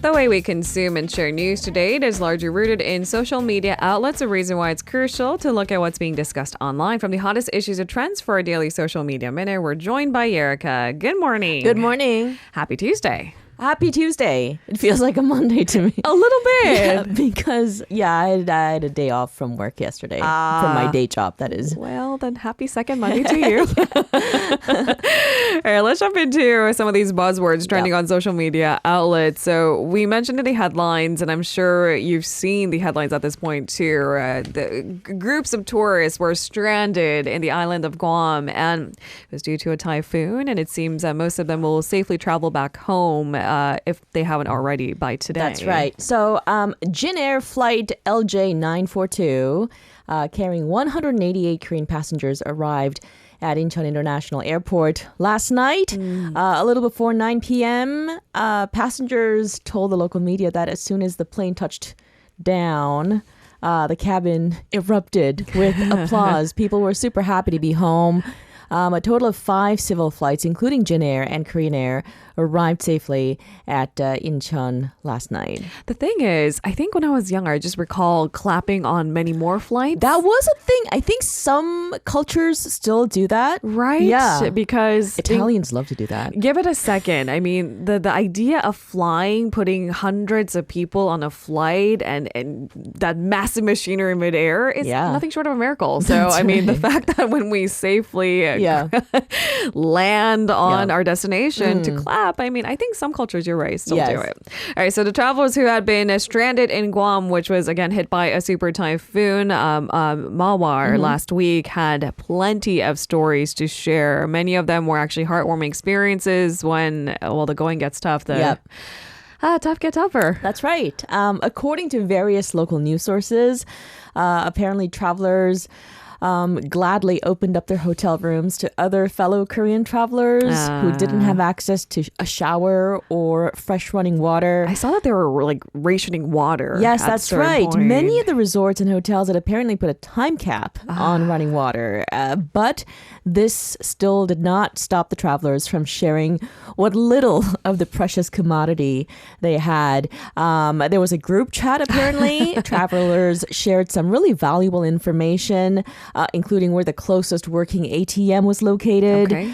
The way we consume and share news today is largely rooted in social media outlets, a reason why it's crucial to look at what's being discussed online. From the hottest issues and trends for our daily social media minute, we're joined by Erica. Good morning. Good morning. Happy Tuesday. Happy Tuesday. It feels like a Monday to me. A little bit. Yeah, because, I had a day off from work yesterday. From my day job, that is. Well, then happy second Monday to you. All right, let's jump into some of these buzzwords trending on social media outlets. So we mentioned in the headlines, and I'm sure you've seen the headlines at this point too. The groups of tourists were stranded in the island of Guam, and it was due to a typhoon. And it seems that most of them will safely travel back home if they haven't already by today. That's right. So Jin Air Flight LJ942 carrying 188 Korean passengers arrived at Incheon International Airport last night. A little before 9 p.m., passengers told the local media that as soon as the plane touched down, the cabin erupted with applause. People were super happy to be home. A total of 5 civil flights, including Jin Air and Korean Air, arrived safely at Incheon last night. The thing is, I think when I was younger, I just recall clapping on many more flights. That was a thing. I think some cultures still do that. Right? Yeah. Because Italians love to do that. Give it a second. I mean, the idea of flying, putting hundreds of people on a flight and that massive machinery in midair is nothing short of a miracle. So, That's I mean, the right. fact that when we safely land on our destination to clap, I mean, I think some cultures, you're right, still do it. All right, so the travelers who had been stranded in Guam, which was, again, hit by a super typhoon, Mawar, last week, had plenty of stories to share. Many of them were actually heartwarming experiences when, the going gets tough. Tough get tougher. That's right. According to various local news sources, apparently travelers gladly opened up their hotel rooms to other fellow Korean travelers who didn't have access to a shower or fresh running water. I saw that they were like rationing water. Yes, that's right. Point. Many of the resorts and hotels had apparently put a time cap on running water. But this still did not stop the travelers from sharing what little of the precious commodity they had. There was a group chat, apparently. Travelers shared some really valuable information, including where the closest working ATM was located. Okay.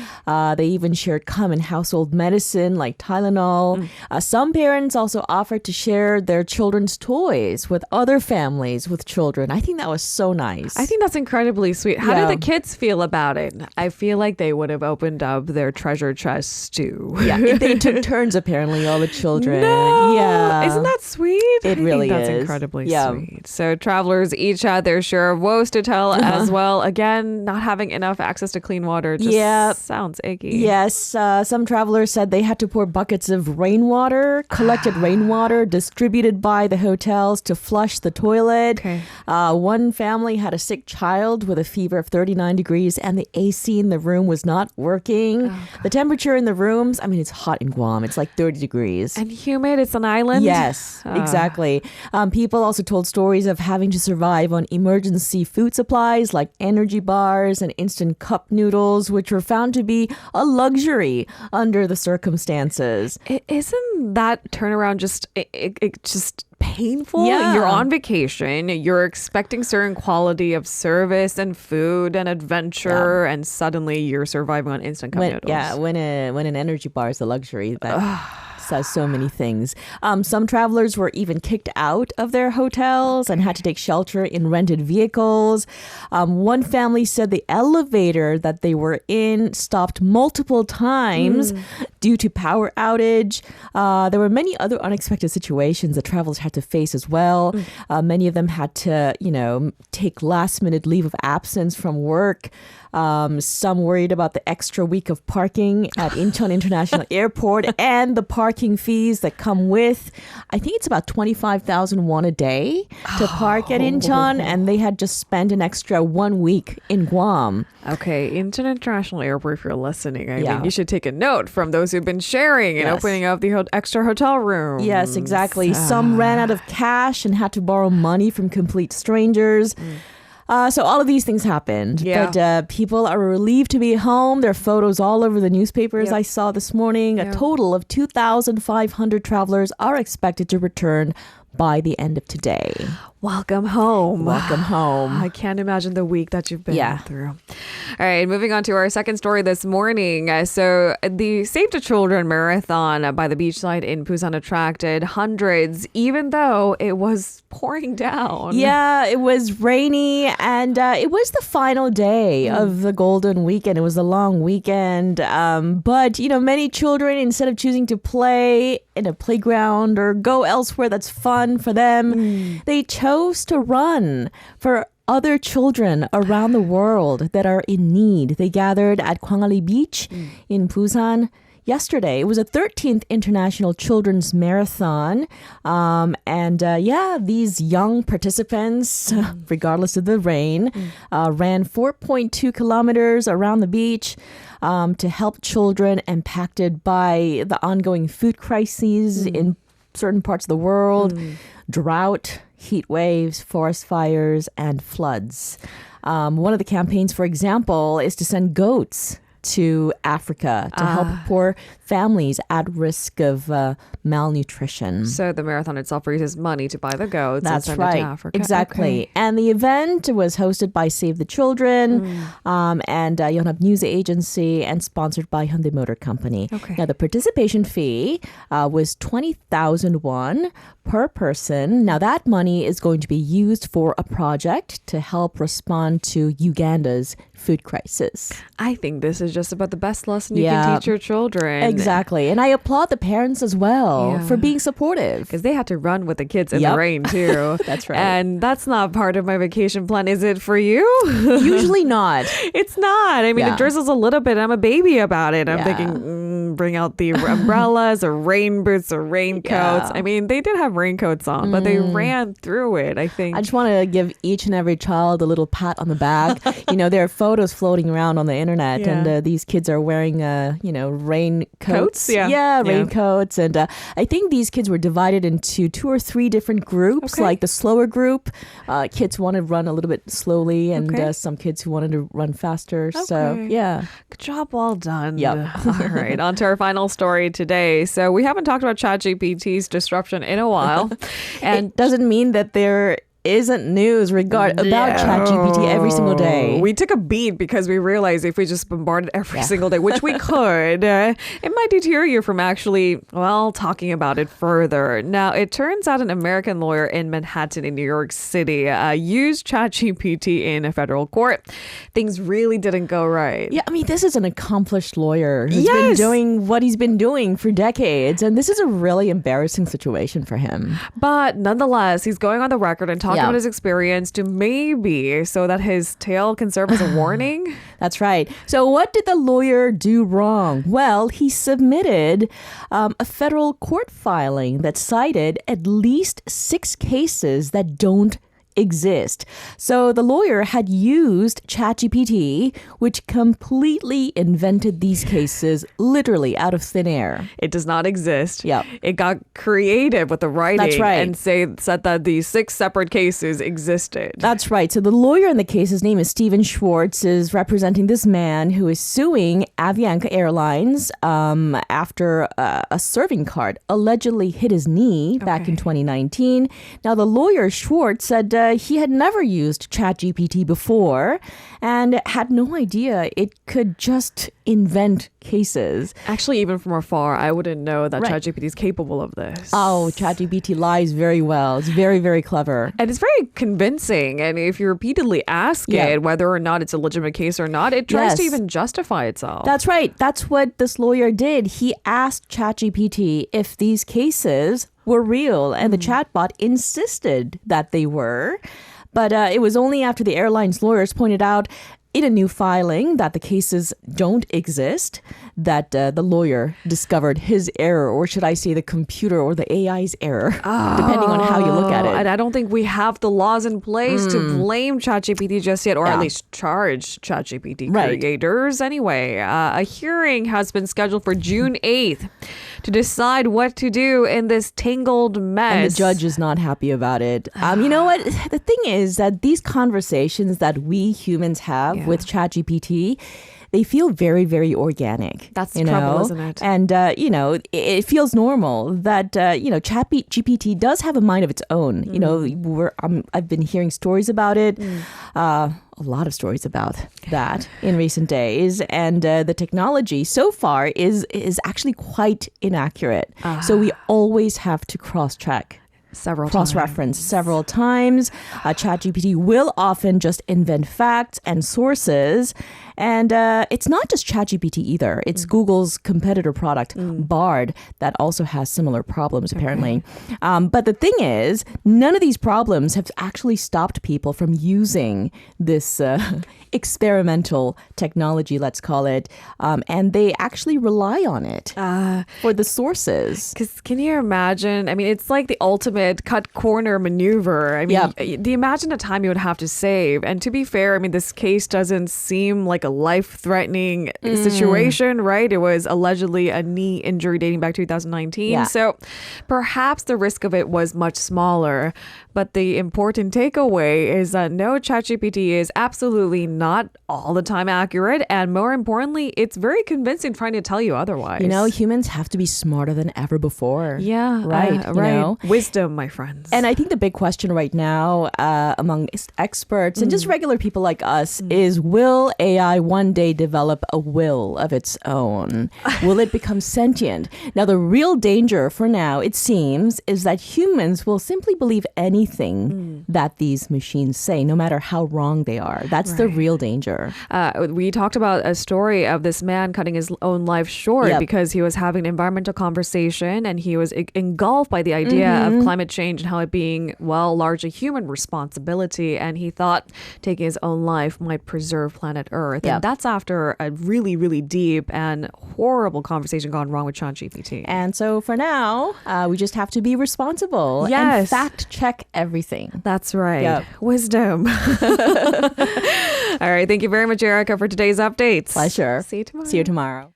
They even shared common household medicine like Tylenol. Some parents also offered to share their children's toys with other families with children. I think that was so nice. I think that's incredibly sweet. How did the kids feel about it? I feel like they would have opened up their treasure chests too. Yeah, they took turns apparently, all the children. No! Yeah. Isn't that sweet? It really that's is. Incredibly sweet. So travelers each had their share of woes to tell as well. Again, not having enough access to clean water just sounds icky. Yes, some travelers said they had to pour buckets of rainwater, collected rainwater distributed by the hotels to flush the toilet. Okay. One family had a sick child with a fever of 39 degrees and the AC in the room was not working. The temperature in the rooms, I mean, it's hot in Guam. It's like 30 degrees. And humid. It's an island. Yes, exactly. People also told stories of having to survive on emergency food supplies like energy bars and instant cup noodles, which were found to be a luxury under the circumstances. Isn't that turnaround just painful? Yeah. You're on vacation. You're expecting certain quality of service and food and adventure, and suddenly you're surviving on instant cup noodles. Yeah, when an energy bar is a luxury, that says so many things. Some travelers were even kicked out of their hotels and had to take shelter in rented vehicles. One family said the elevator that they were in stopped multiple times due to power outage. There were many other unexpected situations that travelers had to face as well. Many of them had to, take last-minute leave of absence from work. Some worried about the extra week of parking at Incheon International Airport and the parking fees that come with. I think it's about 25,000 won a day to park at Incheon, and they had just spent an extra 1 week in Guam. Okay, Incheon International Airport, if you're listening, I mean, you should take a note from those those who've been sharing and opening up the extra hotel room. Yes, exactly. Some ran out of cash and had to borrow money from complete strangers. So all of these things happened. Yeah. But people are relieved to be home. There are photos all over the newspapers I saw this morning. A total of 2,500 travelers are expected to return by the end of today. Welcome home. Welcome home. I can't imagine the week that you've been through. All right, moving on to our second story this morning. So the Save the Children marathon by the beachside in Busan attracted hundreds, even though it was pouring down. Yeah, it was rainy, and it was the final day of the Golden Weekend. It was a long weekend. But, many children, instead of choosing to play in a playground or go elsewhere that's fun for them, they chose to run for other children around the world that are in need. They gathered at Gwangali Beach in Busan yesterday. It was a 13th International Children's Marathon. These young participants, regardless of the rain, ran 4.2 kilometers around the beach to help children impacted by the ongoing food crises in certain parts of the world, drought, heat waves, forest fires, and floods. One of the campaigns, for example, is to send goats to Africa to help poor families at risk of malnutrition. So the marathon itself raises money to buy the goats That's and send right. it to Africa. Exactly. Okay. And the event was hosted by Save the Children and Yonhap News Agency and sponsored by Hyundai Motor Company. Okay. Now, the participation fee was 20,000 won per person. Now, that money is going to be used for a project to help respond to Uganda's food crisis. I think this is just about the best lesson you can teach your children. Exactly. And I applaud the parents as well for being supportive. Because they had to run with the kids in the rain too. That's right. And that's not part of my vacation plan. Is it for you? Usually not. It's not. I mean, it drizzles a little bit. I'm a baby about it. I'm Yeah. thinking, bring out the umbrellas or rain boots or raincoats. Yeah. I mean, they did have raincoats on, but they ran through it, I think. I just want to give each and every child a little pat on the back. There are photos floating around on the internet, and these kids are wearing, raincoats. Raincoats. And I think these kids were divided into 2 or 3 different groups, like the slower group. Kids wanted to run a little bit slowly, and some kids who wanted to run faster. So, yeah. Good job, well done. Yep. All right, on to our final story today. So we haven't talked about ChatGPT's disruption in a while. And it doesn't mean that there isn't news about ChatGPT every single day. We took a beat because we realized if we just bombarded every single day, which we could, it might deter you from actually, talking about it further. Now, it turns out an American lawyer in Manhattan in New York City used ChatGPT in a federal court. Things really didn't go right. Yeah, I mean, this is an accomplished lawyer who's been doing what he's been doing for decades, and this is a really embarrassing situation for him. But nonetheless, he's going on the record and talking about his experience to maybe so that his tale can serve as a warning. That's right. So what did the lawyer do wrong? Well, he submitted a federal court filing that cited at least 6 cases that don't exist. So the lawyer had used ChatGPT, which completely invented these cases literally out of thin air. It does not exist. Yep. It got creative with the writing. That's right. And said that these 6 separate cases existed. That's right. So the lawyer in the case, his name is Steven Schwartz, is representing this man who is suing Avianca Airlines after a serving cart allegedly hit his knee back in 2019. Now, the lawyer, Schwartz, said he had never used ChatGPT before and had no idea it could just invent cases. Actually, even from afar, I wouldn't know that ChatGPT is capable of this. Oh, ChatGPT lies very well. It's very, very clever. And it's very convincing. And if you repeatedly ask it whether or not it's a legitimate case or not, it tries to even justify itself. That's right. That's what this lawyer did. He asked ChatGPT if these cases were real, and the chatbot insisted that they were. But it was only after the airline's lawyers pointed out in a new filing that the cases don't exist, that the lawyer discovered his error, or should I say the computer or the AI's error, depending on how you look at it. And I don't think we have the laws in place to blame ChatGPT just yet, or at least charge ChatGPT creators. Anyway, a hearing has been scheduled for June 8th to decide what to do in this tangled mess. And the judge is not happy about it. You know what? The thing is that these conversations that we humans have with ChatGPT, they feel very, very organic. That's the trouble, isn't it? And, it feels normal that, ChatGPT does have a mind of its own. You know, I've been hearing stories about it, a lot of stories about that in recent days. And the technology so far is actually quite inaccurate. So we always have to cross-check. Cross-reference several times. ChatGPT will often just invent facts and sources. And it's not just ChatGPT either. It's Google's competitor product, Bard, that also has similar problems, apparently. But the thing is, none of these problems have actually stopped people from using this experimental technology, let's call it. And they actually rely on it for the sources. Because can you imagine? I mean, it's like the ultimate cut corner maneuver. I mean, imagine the time you would have to save. And to be fair, I mean, this case doesn't seem like a life-threatening situation, right? It was allegedly a knee injury dating back to 2019. Yeah. So perhaps the risk of it was much smaller. But the important takeaway is that no, ChatGPT is absolutely not all the time accurate. And more importantly, it's very convincing trying to tell you otherwise. You know, humans have to be smarter than ever before. Yeah. Right. Right. Know? Wisdom, my friends. And I think the big question right now among experts and just regular people like us is, will AI one day develop a will of its own? Will it become sentient? Now, the real danger for now, it seems, is that humans will simply believe anything that these machines say, no matter how wrong they are. That's the real danger. We talked about a story of this man cutting his own life short because he was having an environmental conversation and he was engulfed by the idea of climate change and how it being, well, largely human responsibility. And he thought taking his own life might preserve planet Earth. And that's after a really, really deep and horrible conversation gone wrong with ChatGPT. And so for now, we just have to be responsible and fact check everything. That's right. Yep. Wisdom. All right. Thank you very much, Erica, for today's updates. Pleasure. See you tomorrow. See you tomorrow.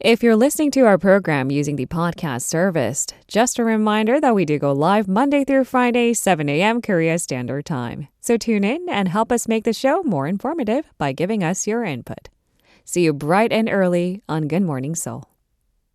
If you're listening to our program using the podcast service, just a reminder that we do go live Monday through Friday, 7 a.m. Korea Standard Time. So tune in and help us make the show more informative by giving us your input. See you bright and early on Good Morning Seoul.